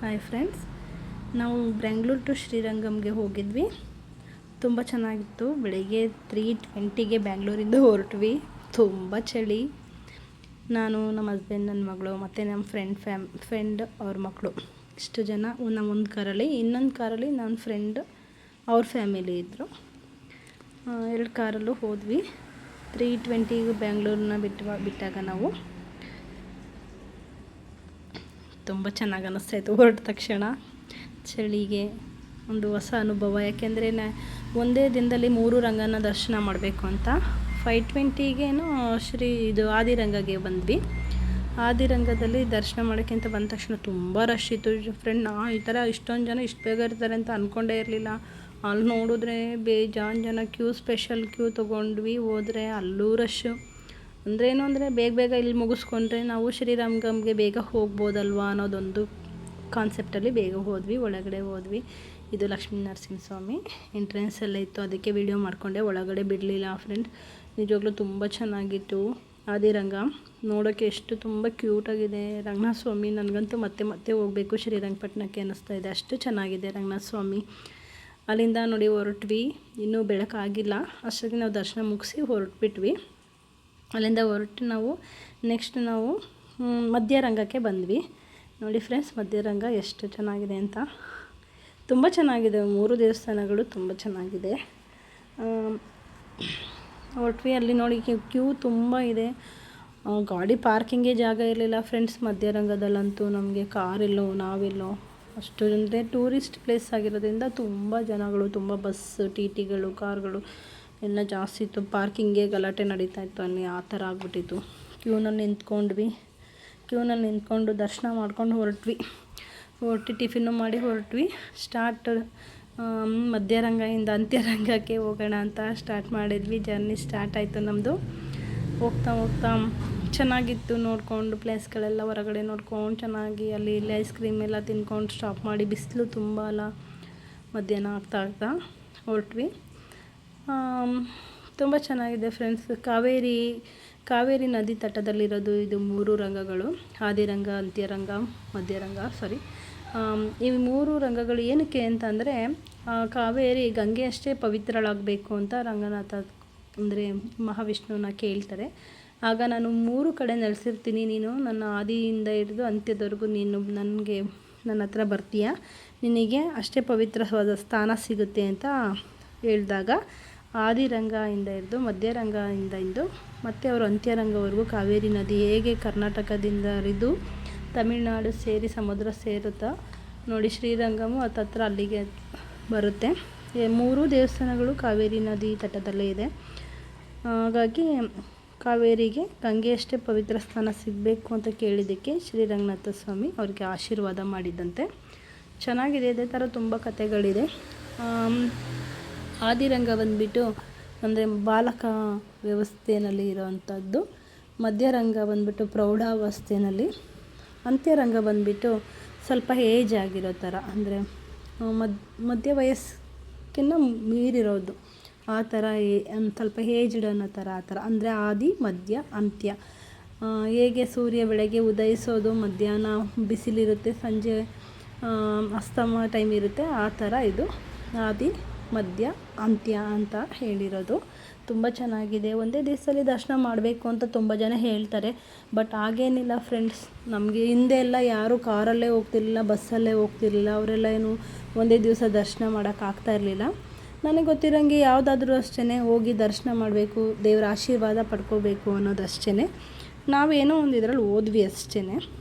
Hi friends, ನಾವು Bengaluru to ಶ್ರೀರಂಗಂಗೆ ಹೋಗಿದ್ವಿ. ತುಂಬ ಚೆನ್ನಾಗಿತ್ತು. ಬೆಳಿಗ್ಗೆ 3:20ಗೆ ಬ್ಯಾಂಗ್ಳೂರಿಂದ ಹೊರಟ್ವಿ. ತುಂಬ ಚಳಿ. ನಾನು, ನಮ್ಮ ಹಸ್ಬೆಂಡ್, ನನ್ನ ಮಗಳು ಮತ್ತು ನಮ್ಮ ಫ್ರೆಂಡ್ ಅವ್ರ ಮಕ್ಕಳು, ಇಷ್ಟು ಜನ ನಮ್ಮ ಒಂದು ಕಾರಲ್ಲಿ. ಇನ್ನೊಂದು ಕಾರಲ್ಲಿ ನನ್ನ ಫ್ರೆಂಡ್ ಅವ್ರ ಫ್ಯಾಮಿಲಿ ಇದ್ದರು. 2 ಕಾರಲ್ಲೂ ಹೋದ್ವಿ. 3:20ಗೆ ಬ್ಯಾಂಗ್ಳೂರನ್ನ ಬಿಟ್ಟಾಗ ನಾವು ತುಂಬ ಚೆನ್ನಾಗಿ ಅನ್ನಿಸ್ತಾಯಿತ್ತು. ಹೊರಟ ತಕ್ಷಣ ಚಳಿಗೆ ಒಂದು ಹೊಸ ಅನುಭವ. ಯಾಕೆಂದರೆ ಒಂದೇ ದಿನದಲ್ಲಿ 3 ರಂಗನ ದರ್ಶನ ಮಾಡಬೇಕು ಅಂತ 5:20ಗೇನೋ ಆದಿರಂಗಗೆ ಬಂದ್ವಿ. ಆದಿರಂಗದಲ್ಲಿ ದರ್ಶನ ಮಾಡೋಕ್ಕಿಂತ ಬಂದ ತಕ್ಷಣ ತುಂಬ ರಶ್ ಇತ್ತು ಫ್ರೆಂಡ್. ಈ ಥರ ಇಷ್ಟೊಂದು ಜನ ಇಷ್ಟು ಬೇಗ ಇರ್ತಾರೆ ಅಂತ ಅಂದ್ಕೊಂಡೇ ಇರಲಿಲ್ಲ. ಅಲ್ಲಿ ನೋಡಿದ್ರೆ ಬೇಜಾನ್ ಜನ ಸ್ಪೆಷಲ್ ಕ್ಯೂ ತೊಗೊಂಡ್ವಿ. ಹೋದರೆ ಅಲ್ಲೂ ರಶ್ಶು. ಏನು ಅಂದರೆ ಬೇಗ ಇಲ್ಲಿ ಮುಗಿಸ್ಕೊಂಡ್ರೆ ನಾವು ಶ್ರೀರಂಗಂಗೆ ಬೇಗ ಹೋಗ್ಬೋದಲ್ವಾ ಅನ್ನೋದೊಂದು ಕಾನ್ಸೆಪ್ಟಲ್ಲಿ ಬೇಗ ಒಳಗಡೆ ಹೋದ್ವಿ. ಇದು ಲಕ್ಷ್ಮೀ ನರಸಿಂಹಸ್ವಾಮಿ ಎಂಟ್ರೆನ್ಸಲ್ಲೇ ಇತ್ತು, ಅದಕ್ಕೆ ವಿಡಿಯೋ ಮಾಡಿಕೊಂಡೆ. ಒಳಗಡೆ ಬಿಡಲಿಲ್ಲ ಫ್ರೆಂಡ್. ನಿಜವಾಗ್ಲೂ ತುಂಬ ಚೆನ್ನಾಗಿತ್ತು. ಆದಿರಂಗ ನೋಡೋಕ್ಕೆ ಎಷ್ಟು ತುಂಬ ಕ್ಯೂಟಾಗಿದೆ. ರಂಗನಾಥ ಸ್ವಾಮಿ ನನಗಂತೂ ಮತ್ತೆ ಹೋಗಬೇಕು ಶ್ರೀರಂಗಪಟ್ಟಣಕ್ಕೆ ಅನ್ನಿಸ್ತಾ ಇದೆ, ಅಷ್ಟು ಚೆನ್ನಾಗಿದೆ ರಂಗನಾಥ ಸ್ವಾಮಿ. ಅಲ್ಲಿಂದ ನೋಡಿ ಹೊರಟ್ವಿ. ಇನ್ನೂ ಬೆಳಕಾಗಿಲ್ಲ, ಅಷ್ಟೊತ್ತಿಗೆ ನಾವು ದರ್ಶನ ಮುಗಿಸಿ ಹೊರಟ್ಬಿಟ್ವಿ. ಅಲ್ಲಿಂದ ಹೊರಟು ನಾವು ನೆಕ್ಸ್ಟ್ ಮಧ್ಯರಂಗಕ್ಕೆ ಬಂದ್ವಿ. ನೋಡಿ ಫ್ರೆಂಡ್ಸ್, ಮಧ್ಯರಂಗ ಎಷ್ಟು ಚೆನ್ನಾಗಿದೆ ಅಂತ. ತುಂಬ ಚೆನ್ನಾಗಿದೆ. 3 ದೇವಸ್ಥಾನಗಳು ತುಂಬ ಚೆನ್ನಾಗಿದೆ. ಹೊರಟ್ವಿ. ಅಲ್ಲಿ ನೋಡಿ ಕ್ಯೂ ತುಂಬ ಇದೆ. ಗಾಡಿ ಪಾರ್ಕಿಂಗೇ ಜಾಗ ಇರಲಿಲ್ಲ ಫ್ರೆಂಡ್ಸ್. ಮಧ್ಯರಂಗದಲ್ಲಂತೂ ನಮಗೆ ಕಾರಿಲ್ಲೋ ನಾವಿಲ್ಲೋ ಅಷ್ಟು. ಅಂದರೆ ಟೂರಿಸ್ಟ್ ಪ್ಲೇಸ್ ಆಗಿರೋದ್ರಿಂದ ತುಂಬ ಜನಗಳು, ತುಂಬ ಬಸ್, ಟಿ.ಟಿಗಳು, ಕಾರ್ಗಳು ಎಲ್ಲ ಜಾಸ್ತಿ ಇತ್ತು. ಪಾರ್ಕಿಂಗೇ ಗಲಾಟೆ ನಡೀತಾ ಇತ್ತು ಅಲ್ಲಿ. ಆ ಥರ ಆಗ್ಬಿಟ್ಟಿತ್ತು. ಕ್ಯೂನಲ್ಲಿ ನಿಂತ್ಕೊಂಡು ದರ್ಶನ ಮಾಡ್ಕೊಂಡು ಹೊರಟ್ವಿ. ಟಿಫಿನ್ನು ಮಾಡಿ ಹೊರಟ್ವಿ. ಮಧ್ಯರಂಗದಿಂದ ಅಂತ್ಯರಂಗಕ್ಕೆ ಹೋಗೋಣ ಅಂತ ಸ್ಟಾರ್ಟ್ ಮಾಡಿದ್ವಿ. ಜರ್ನಿ ಸ್ಟಾರ್ಟ್ ಆಯಿತು ನಮ್ಮದು. ಹೋಗ್ತಾ ಚೆನ್ನಾಗಿತ್ತು. ನೋಡಿಕೊಂಡು ಪ್ಲೇಸ್ಗಳೆಲ್ಲ ಹೊರಗಡೆ ನೋಡ್ಕೊಂಡು ಚೆನ್ನಾಗಿ ಅಲ್ಲಿ ಇಲ್ಲಿ ಐಸ್ ಕ್ರೀಮ್ ಎಲ್ಲ ತಿನ್ಕೊಂಡು ಸ್ಟಾಪ್ ಮಾಡಿ. ಬಿಸಿಲು ತುಂಬ ಅಲ್ಲ, ಮಧ್ಯಾಹ್ನ ಆಗ್ತಾ ಹೊರಟ್ವಿ. ತುಂಬ ಚೆನ್ನಾಗಿದೆ ಫ್ರೆಂಡ್ಸ್. ಕಾವೇರಿ ನದಿ ತಟದಲ್ಲಿರೋದು ಇದು 3 ರಂಗಗಳು. ಆದಿರಂಗ, ಅಂತ್ಯರಂಗ, ಮಧ್ಯರಂಗ. ಈ 3 ರಂಗಗಳು ಏನಕ್ಕೆ ಅಂತಂದರೆ, ಕಾವೇರಿ ಗಂಗೆ ಅಷ್ಟೇ ಪವಿತ್ರಳಾಗಬೇಕು ಅಂತ ರಂಗನಾಥ ಅಂದರೆ ಮಹಾವಿಷ್ಣುವನ್ನ ಕೇಳ್ತಾರೆ. ಆಗ ನಾನು 3 ಕಡೆ ನೆಲೆಸಿರ್ತೀನಿ, ನೀನು ನನ್ನ ಆದಿಯಿಂದ ಹಿಡಿದು ಅಂತ್ಯದವರೆಗೂ ನೀನು ನನ್ನ ಹತ್ರ ಬರ್ತೀಯ, ನಿನಗೆ ಅಷ್ಟೇ ಪವಿತ್ರವಾದ ಸ್ಥಾನ ಸಿಗುತ್ತೆ ಅಂತ ಹೇಳಿದಾಗ, ಆದಿರಂಗದಿಂದ ಹಿಡಿದು ಮಧ್ಯರಂಗದಿಂದ ಹಿಡಿದು ಮತ್ತು ಅವರು ಅಂತ್ಯರಂಗವರೆಗೂ ಕಾವೇರಿ ನದಿ ಹೇಗೆ ಕರ್ನಾಟಕದಿಂದ ಹರಿದು ತಮಿಳುನಾಡು ಸೇರಿ ಸಮುದ್ರ ಸೇರುತ್ತಾ ನೋಡಿ. ಶ್ರೀರಂಗಮು ಹತ್ತತ್ರ ಅಲ್ಲಿಗೆ ಬರುತ್ತೆ. 3 ದೇವಸ್ಥಾನಗಳು ಕಾವೇರಿ ನದಿ ತಟದಲ್ಲೇ ಇದೆ. ಹಾಗಾಗಿ ಕಾವೇರಿಗೆ ಗಂಗೆಯಷ್ಟೇ ಪವಿತ್ರ ಸ್ಥಾನ ಸಿಗಬೇಕು ಅಂತ ಕೇಳಿದ್ದಕ್ಕೆ ಶ್ರೀರಂಗನಾಥ ಸ್ವಾಮಿ ಅವ್ರಿಗೆ ಆಶೀರ್ವಾದ ಮಾಡಿದ್ದಂತೆ. ಚೆನ್ನಾಗಿದೆ. ಇದೇ ಥರ ತುಂಬ ಕಥೆಗಳಿದೆ. ಆದಿರಂಗ ಬಂದುಬಿಟ್ಟು ಅಂದರೆ ಬಾಲಕ ವ್ಯವಸ್ಥೆಯಲ್ಲಿ ಇರೋವಂಥದ್ದು. ಮಧ್ಯರಂಗ ಬಂದುಬಿಟ್ಟು ಪ್ರೌಢಾವಸ್ಥೆಯಲ್ಲಿ. ಅಂತ್ಯರಂಗ ಬಂದುಬಿಟ್ಟು ಸ್ವಲ್ಪ ಏಜ್ ಆಗಿರೋ ಥರ, ಅಂದರೆ ಮಧ್ಯ ವಯಸ್ಸಿನ ಮೀರಿರೋದು ಆ ಥರ, ಸ್ವಲ್ಪ ಏಜ್ಡ್ ಅನ್ನೋ ಥರ, ಆ ಥರ. ಅಂದರೆ ಆದಿ, ಮಧ್ಯ, ಅಂತ್ಯ. ಹೇಗೆ ಸೂರ್ಯ ಬೆಳಗ್ಗೆ ಉದಯಿಸೋದು, ಮಧ್ಯಾಹ್ನ ಬಿಸಿಲಿರುತ್ತೆ, ಸಂಜೆ ಅಸ್ತಮ ಟೈಮ್ ಇರುತ್ತೆ, ಆ ಥರ ಇದು ಆದಿ, ಮಧ್ಯ, ಅಂತ್ಯ ಅಂತ ಹೇಳಿರೋದು. ತುಂಬ ಚೆನ್ನಾಗಿದೆ. ಒಂದೇ ದಿವಸದಲ್ಲಿ ದರ್ಶನ ಮಾಡಬೇಕು ಅಂತ ತುಂಬ ಜನ ಹೇಳ್ತಾರೆ. ಬಟ್ ಹಾಗೇನಿಲ್ಲ ಫ್ರೆಂಡ್ಸ್. ನಮಗೆ ಹಿಂದೆ ಎಲ್ಲ ಯಾರೂ ಕಾರಲ್ಲೇ ಹೋಗ್ತಿರ್ಲಿಲ್ಲ, ಬಸ್ಸಲ್ಲೇ ಹೋಗ್ತಿರ್ಲಿಲ್ಲ. ಅವರೆಲ್ಲ ಒಂದೇ ದಿವಸ ದರ್ಶನ ಮಾಡೋಕ್ಕಾಗ್ತಾ ಇರಲಿಲ್ಲ. ನನಗೆ ಗೊತ್ತಿರೋಂಗೆ ಯಾವುದಾದ್ರೂ ಅಷ್ಟೇ ಹೋಗಿ ದರ್ಶನ ಮಾಡಬೇಕು, ದೇವರ ಆಶೀರ್ವಾದ ಪಡ್ಕೋಬೇಕು ಅನ್ನೋದು ಅಷ್ಟೇ. ನಾವೇನೋ ಒಂದು ಇದರಲ್ಲಿ ಹೋದ್ವಿ ಅಷ್ಟೇ.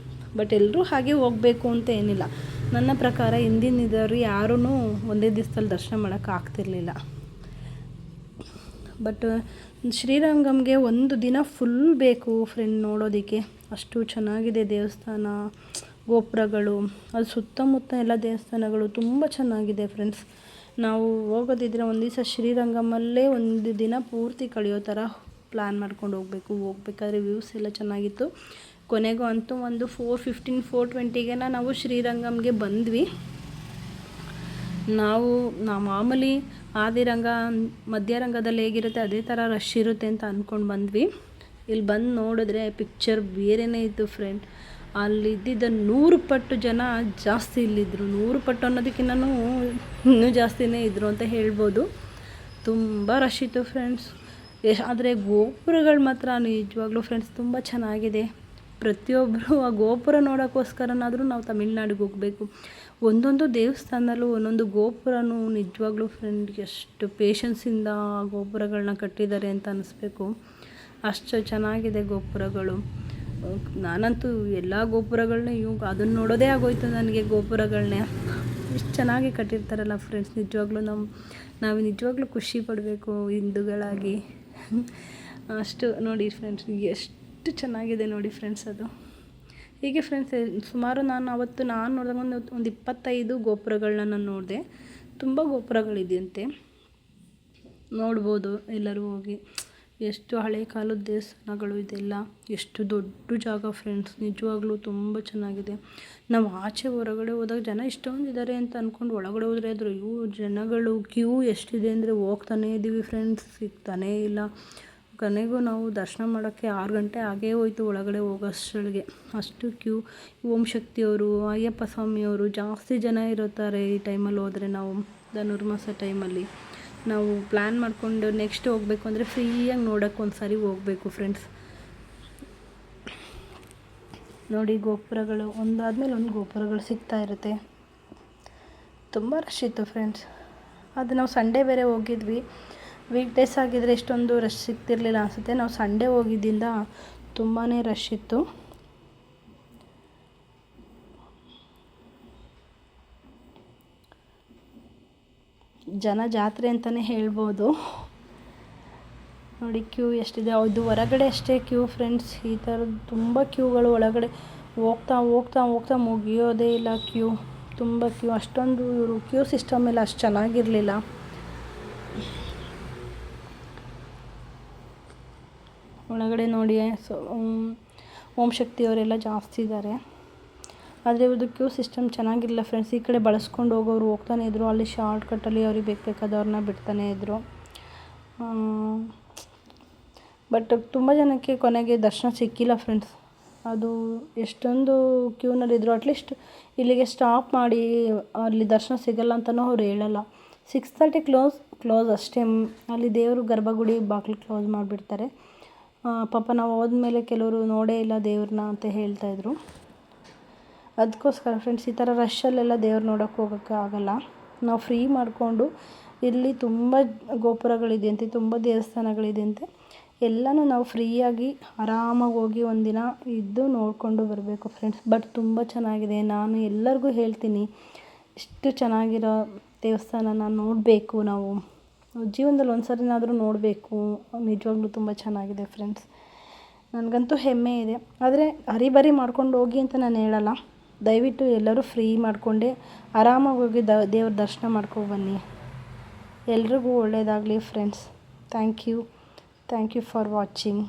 ಬಟ್ ಎಲ್ಲರೂ ಹಾಗೆ ಹೋಗಬೇಕು ಅಂತ ಏನಿಲ್ಲ. ನನ್ನ ಪ್ರಕಾರ ಹಿಂದಿನಿದ್ದವರು ಯಾರೂ ಒಂದೇ ದಿವಸದಲ್ಲಿ ದರ್ಶನ ಮಾಡೋಕ್ಕಾಗ್ತಿರ್ಲಿಲ್ಲ. ಬಟ್ ಶ್ರೀರಂಗಂಗೆ 1 ದಿನ ಫುಲ್ ಬೇಕು ಫ್ರೆಂಡ್ ನೋಡೋದಕ್ಕೆ. ಅಷ್ಟು ಚೆನ್ನಾಗಿದೆ ದೇವಸ್ಥಾನ, ಗೋಪುರಗಳು, ಅದು ಸುತ್ತಮುತ್ತ ಎಲ್ಲ ದೇವಸ್ಥಾನಗಳು ತುಂಬ ಚೆನ್ನಾಗಿದೆ ಫ್ರೆಂಡ್ಸ್. ನಾವು ಹೋಗೋದಿದ್ರೆ ಒಂದು ದಿವಸ ಶ್ರೀರಂಗಮಲ್ಲೇ 1 ದಿನ ಪೂರ್ತಿ ಕಳೆಯೋ ಥರ ಪ್ಲ್ಯಾನ್ ಮಾಡ್ಕೊಂಡು ಹೋಗ್ಬೇಕಾದ್ರೆ ವ್ಯೂಸ್ ಎಲ್ಲ ಚೆನ್ನಾಗಿತ್ತು. ಕೊನೆಗೂ ಅಂತೂ ಒಂದು 4:15, 4:20ಗೆ ನಾವು ಶ್ರೀರಂಗಂಗೆ ಬಂದ್ವಿ. ನಾವು ಮಾಮೂಲಿ ಆದಿರಂಗ, ಮಧ್ಯರಂಗದಲ್ಲಿ ಹೇಗಿರುತ್ತೆ ಅದೇ ಥರ ರಶ್ ಇರುತ್ತೆ ಅಂತ ಅಂದ್ಕೊಂಡು ಬಂದ್ವಿ. ಇಲ್ಲಿ ಬಂದು ನೋಡಿದ್ರೆ ಪಿಕ್ಚರ್ ಬೇರೆಯೇ ಇತ್ತು ಫ್ರೆಂಡ್. ಅಲ್ಲಿದ್ದಿದ್ದ 100 ಪಟ್ಟು ಜನ ಜಾಸ್ತಿ ಇಲ್ಲಿದ್ದರು. 100 ಪಟ್ಟು ಅನ್ನೋದಕ್ಕಿಂತನೂ ಇನ್ನೂ ಜಾಸ್ತಿನೇ ಇದ್ದರು ಅಂತ ಹೇಳ್ಬೋದು. ತುಂಬ ರಶ್ ಇತ್ತು ಫ್ರೆಂಡ್ಸ್. ಆದರೆ ಗೋಪುರಗಳು ಮಾತ್ರ ನಿಜವಾಗ್ಲೂ ಫ್ರೆಂಡ್ಸ್ ತುಂಬ ಚೆನ್ನಾಗಿದೆ. ಪ್ರತಿಯೊಬ್ಬರು ಆ ಗೋಪುರ ನೋಡೋಕ್ಕೋಸ್ಕರನಾದರೂ ನಾವು ತಮಿಳ್ನಾಡಿಗೆ ಹೋಗಬೇಕು. ಒಂದೊಂದು ದೇವಸ್ಥಾನದಲ್ಲೂ ಒಂದೊಂದು ಗೋಪುರನೂ ನಿಜವಾಗ್ಲೂ ಫ್ರೆಂಡ್ ಎಷ್ಟು ಪೇಷನ್ಸಿಂದ ಆ ಗೋಪುರಗಳನ್ನ ಕಟ್ಟಿದ್ದಾರೆ ಅಂತ ಅನ್ನಿಸ್ಬೇಕು. ಅಷ್ಟು ಚೆನ್ನಾಗಿದೆ ಗೋಪುರಗಳು. ನಾನಂತೂ ಎಲ್ಲ ಗೋಪುರಗಳನ್ನ ಅದನ್ನು ನೋಡೋದೇ ಆಗೋಯ್ತು ನನಗೆ. ಗೋಪುರಗಳನ್ನೇ ಎಷ್ಟು ಚೆನ್ನಾಗಿ ಕಟ್ಟಿರ್ತಾರಲ್ಲ ಫ್ರೆಂಡ್ಸ್. ನಿಜವಾಗ್ಲೂ ನಾವು ನಿಜವಾಗ್ಲೂ ಖುಷಿ ಪಡಬೇಕು ಹಿಂದೂಗಳಾಗಿ. ಅಷ್ಟು ನೋಡಿ ಫ್ರೆಂಡ್ಸ್, ಎಷ್ಟು ಚೆನ್ನಾಗಿದೆ ನೋಡಿ ಫ್ರೆಂಡ್ಸ್ ಅದು. ಹೀಗೆ ಫ್ರೆಂಡ್ಸ್ ಸುಮಾರು ನಾನು ನೋಡಿದಾಗ ಒಂದು 25 ಗೋಪುರಗಳನ್ನ ನಾನು ನೋಡಿದೆ. ತುಂಬ ಗೋಪುರಗಳಿದೆಯಂತೆ, ನೋಡ್ಬೋದು ಎಲ್ಲರೂ ಹೋಗಿ. ಎಷ್ಟು ಹಳೆ ಕಾಲದ ದೇವಸ್ಥಾನಗಳು ಇದೆಲ್ಲ. ಎಷ್ಟು ದೊಡ್ಡ ಜಾಗ ಫ್ರೆಂಡ್ಸ್, ನಿಜವಾಗ್ಲೂ ತುಂಬ ಚೆನ್ನಾಗಿದೆ. ನಾವು ಆಚೆ ಹೊರಗಡೆ ಹೋದಾಗ ಜನ ಇಷ್ಟೊಂದಿದ್ದಾರೆ ಅಂತ ಅಂದ್ಕೊಂಡು ಒಳಗಡೆ ಹೋದರೆ ಅಯ್ಯೋ ಜನಗಳು ಕ್ಯೂ ಎಷ್ಟಿದೆ ಅಂದರೆ ಹೋಗ್ತಾನೇ ಇದ್ದೀವಿ ಫ್ರೆಂಡ್ಸ್, ಸಿಗ್ತಾನೇ ಇಲ್ಲ. ಕೊನೆಗೂ ನಾವು ದರ್ಶನ ಮಾಡೋಕ್ಕೆ 6 ಗಂಟೆ ಆಗೇ ಹೋಯ್ತು ಒಳಗಡೆ ಹೋಗೋಷ್ಟೊಳಗೆ. ಅಷ್ಟು ಕ್ಯೂ. ಓಂ ಶಕ್ತಿಯವರು, ಅಯ್ಯಪ್ಪ ಸ್ವಾಮಿಯವರು ಜಾಸ್ತಿ ಜನ ಇರುತ್ತಾರೆ ಈ ಟೈಮಲ್ಲಿ ಹೋದರೆ. ನಾವು ಧನುರ್ಮಾಸ ಟೈಮಲ್ಲಿ ನಾವು ಪ್ಲ್ಯಾನ್ ಮಾಡಿಕೊಂಡು ನೆಕ್ಸ್ಟ್ ಹೋಗಬೇಕು ಅಂದರೆ ಫ್ರೀಯಾಗಿ ನೋಡೋಕ್ಕೆ ಒಂದು ಸಾರಿ ಹೋಗಬೇಕು ಫ್ರೆಂಡ್ಸ್. ನೋಡಿ ಗೋಪುರಗಳು ಒಂದಾದ್ಮೇಲೆ ಒಂದು ಗೋಪುರಗಳು ಸಿಗ್ತಾ ಇರುತ್ತೆ. ತುಂಬ ರಶ್ ಇತ್ತು ಫ್ರೆಂಡ್ಸ್. ಅದು ನಾವು ಸಂಡೇ ಬೇರೆ ಹೋಗಿದ್ವಿ. ವೀಕ್ ಡೇಸ್ ಆಗಿದ್ದರೆ ಇಷ್ಟೊಂದು ರಶ್ ಸಿಗ್ತಿರ್ಲಿಲ್ಲ ಅನಿಸುತ್ತೆ. ನಾವು ಸಂಡೇ ಹೋಗಿದ್ದರಿಂದ ತುಂಬಾ ರಶ್ ಇತ್ತು. ಜನ ಜಾತ್ರೆ ಅಂತಲೇ ಹೇಳ್ಬೋದು. ನೋಡಿ ಕ್ಯೂ ಎಷ್ಟಿದೆ. ಅದು ಹೊರಗಡೆ ಅಷ್ಟೇ ಕ್ಯೂ ಫ್ರೆಂಡ್ಸ್. ಈ ಥರದ್ದು ತುಂಬ ಕ್ಯೂಗಳು. ಒಳಗಡೆ ಹೋಗ್ತಾ ಹೋಗ್ತಾ ಹೋಗ್ತಾ ಮುಗಿಯೋದೇ ಇಲ್ಲ ಕ್ಯೂ. ತುಂಬ ಕ್ಯೂ. ಅಷ್ಟೊಂದು ಇವರು ಕ್ಯೂ ಸಿಸ್ಟಮ್ ಎಲ್ಲ ಅಷ್ಟು ಚೆನ್ನಾಗಿರಲಿಲ್ಲ. ಒಳಗಡೆ ನೋಡಿ ಓಂ ಶಕ್ತಿಯವರೆಲ್ಲ ಜಾಸ್ತಿ ಇದ್ದಾರೆ. ಆದರೆ ಇವ್ರದ್ದು ಕ್ಯೂ ಸಿಸ್ಟಮ್ ಚೆನ್ನಾಗಿರಲಿಲ್ಲ ಫ್ರೆಂಡ್ಸ್. ಈ ಕಡೆ ಬಳಸ್ಕೊಂಡು ಹೋಗೋರು ಹೋಗ್ತಾನೆ ಇದ್ದರು. ಅಲ್ಲಿ ಶಾರ್ಟ್ಕಟ್ಟಲ್ಲಿ ಅವ್ರಿಗೆ ಬೇಕಾದವ್ರನ್ನ ಬಿಡ್ತಾನೆ ಇದ್ದರು. ಬಟ್ ತುಂಬ ಜನಕ್ಕೆ ಕೊನೆಗೆ ದರ್ಶನ ಸಿಕ್ಕಿಲ್ಲ ಫ್ರೆಂಡ್ಸ್. ಅದು ಎಷ್ಟೊಂದು ಕ್ಯೂನಲ್ಲಿದ್ದರು. ಅಟ್ಲೀಸ್ಟ್ ಇಲ್ಲಿಗೆ ಸ್ಟಾಪ್ ಮಾಡಿ ಅಲ್ಲಿ ದರ್ಶನ ಸಿಗಲ್ಲ ಅಂತಲೂ ಅವ್ರು ಹೇಳಲ್ಲ. 6:30 ಕ್ಲೋಸ್ ಅಷ್ಟೇ. ಅಲ್ಲಿ ದೇವರು ಗರ್ಭಗುಡಿ ಬಾಗಿಲು ಕ್ಲೋಸ್ ಮಾಡಿಬಿಡ್ತಾರೆ. ಪಾಪ ನಾವು ಹೋದ್ಮೇಲೆ ಕೆಲವರು ನೋಡೇ ಇಲ್ಲ ದೇವ್ರನ್ನ ಅಂತ ಹೇಳ್ತಾಯಿದ್ರು. ಅದಕ್ಕೋಸ್ಕರ ಫ್ರೆಂಡ್ಸ್ ಈ ಥರ ರಶಲ್ಲೆಲ್ಲ ದೇವ್ರು ನೋಡೋಕ್ಕೆ ಹೋಗೋಕ್ಕೆ ಆಗೋಲ್ಲ. ನಾವು ಫ್ರೀ ಮಾಡಿಕೊಂಡು ಇಲ್ಲಿ ತುಂಬ ಗೋಪುರಗಳಿದೆಯಂತೆ, ತುಂಬ ದೇವಸ್ಥಾನಗಳಿದೆಯಂತೆ. ಎಲ್ಲನೂ ನಾವು ಫ್ರೀಯಾಗಿ ಆರಾಮಾಗಿ ಹೋಗಿ ಒಂದಿನ ಇದ್ದು ನೋಡಿಕೊಂಡು ಬರಬೇಕು ಫ್ರೆಂಡ್ಸ್. ಬಟ್ ತುಂಬ ಚೆನ್ನಾಗಿದೆ. ನಾನು ಎಲ್ಲರಿಗೂ ಹೇಳ್ತೀನಿ, ಇಷ್ಟು ಚೆನ್ನಾಗಿರೋ ದೇವಸ್ಥಾನನ ನೋಡಬೇಕು. ನಾವು ಜೀವನದಲ್ಲಿ ಒಂದು ಸರಿನಾದರೂ ನೋಡಬೇಕು. ನಿಜವಾಗ್ಲೂ ತುಂಬ ಚೆನ್ನಾಗಿದೆ ಫ್ರೆಂಡ್ಸ್. ನನಗಂತೂ ಹೆಮ್ಮೆ ಇದೆ. ಆದರೆ ಹರಿಬರಿ ಮಾಡ್ಕೊಂಡು ಹೋಗಿ ಅಂತ ನಾನು ಹೇಳಲ್ಲ. ದಯವಿಟ್ಟು ಎಲ್ಲರೂ ಫ್ರೀ ಮಾಡಿಕೊಂಡೆ ಆರಾಮಾಗಿ ಹೋಗಿ ದೇವ್ರ ದರ್ಶನ ಮಾಡ್ಕೊಬನ್ನಿ. ಎಲ್ರಿಗೂ ಒಳ್ಳೆಯದಾಗಲಿ friends. Thank you for watching.